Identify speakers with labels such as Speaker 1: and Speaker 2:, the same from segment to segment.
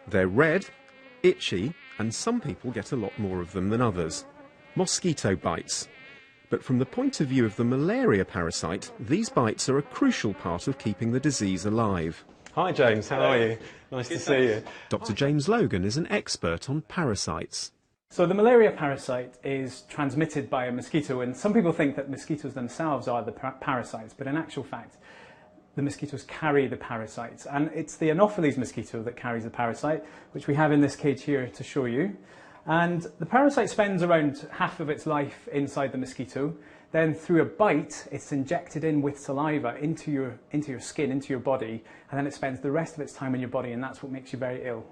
Speaker 1: They're red, itchy, and some people get a lot more of them than others. Mosquito bites. But from the point of view of the malaria parasite, these bites are a crucial part of keeping the disease alive.
Speaker 2: Hi James, how are you? Nice to see you.
Speaker 1: Dr. James Logan is an expert on parasites.
Speaker 3: So the malaria parasite is transmitted by a mosquito, and some people think that mosquitoes themselves are the parasites, but in actual fact the mosquitoes carry the parasites, and it's the Anopheles mosquito that carries the parasite, which we have in this cage here to show you. And the parasite spends around half of its life inside the mosquito. Then through a bite, it's injected in with saliva into your skin, into your body, and then it spends the rest of its time in your body, and that's what makes you very ill.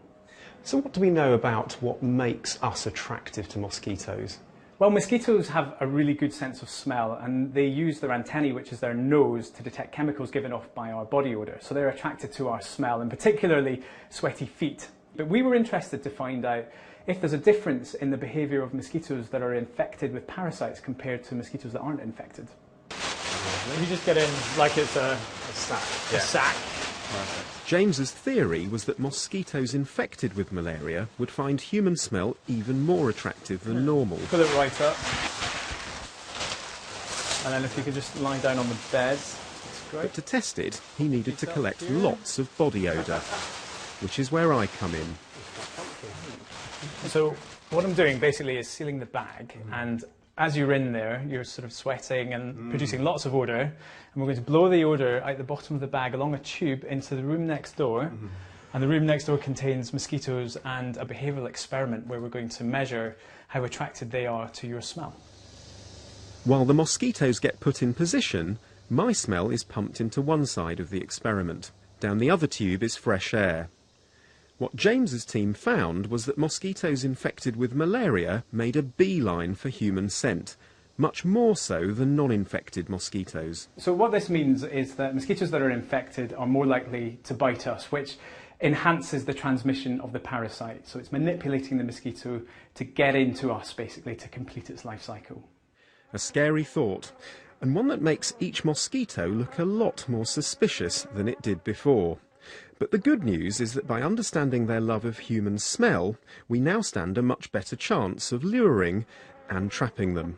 Speaker 2: So what do we know about what makes us attractive to mosquitoes?
Speaker 3: Well, mosquitoes have a really good sense of smell, and they use their antennae, which is their nose, to detect chemicals given off by our body odour. So they're attracted to our smell, and particularly sweaty feet. But we were interested to find out if there's a difference in the behaviour of mosquitoes that are infected with parasites compared to mosquitoes that aren't infected. Let me just get in like it's a sack.
Speaker 2: Yeah.
Speaker 3: A sack.
Speaker 2: Perfect.
Speaker 1: James's theory was that mosquitoes infected with malaria would find human smell even more attractive than normal.
Speaker 3: Put it right up. And then if you could just lie down on the bed, that's great.
Speaker 1: But to test it, he needed to collect lots of body odour, which is where I come in.
Speaker 3: So what I'm doing basically is sealing the bag, and as you're in there, you're sort of sweating and producing lots of odour, and we're going to blow the odour out the bottom of the bag along a tube into the room next door, and the room next door contains mosquitoes and a behavioural experiment where we're going to measure how attracted they are to your smell.
Speaker 1: While the mosquitoes get put in position, my smell is pumped into one side of the experiment. Down the other tube is fresh air. What James's team found was that mosquitoes infected with malaria made a beeline for human scent, much more so than non-infected mosquitoes.
Speaker 3: So what this means is that mosquitoes that are infected are more likely to bite us, which enhances the transmission of the parasite. So it's manipulating the mosquito to get into us, basically, to complete its life cycle.
Speaker 1: A scary thought, and one that makes each mosquito look a lot more suspicious than it did before. But the good news is that by understanding their love of human smell, we now stand a much better chance of luring and trapping them.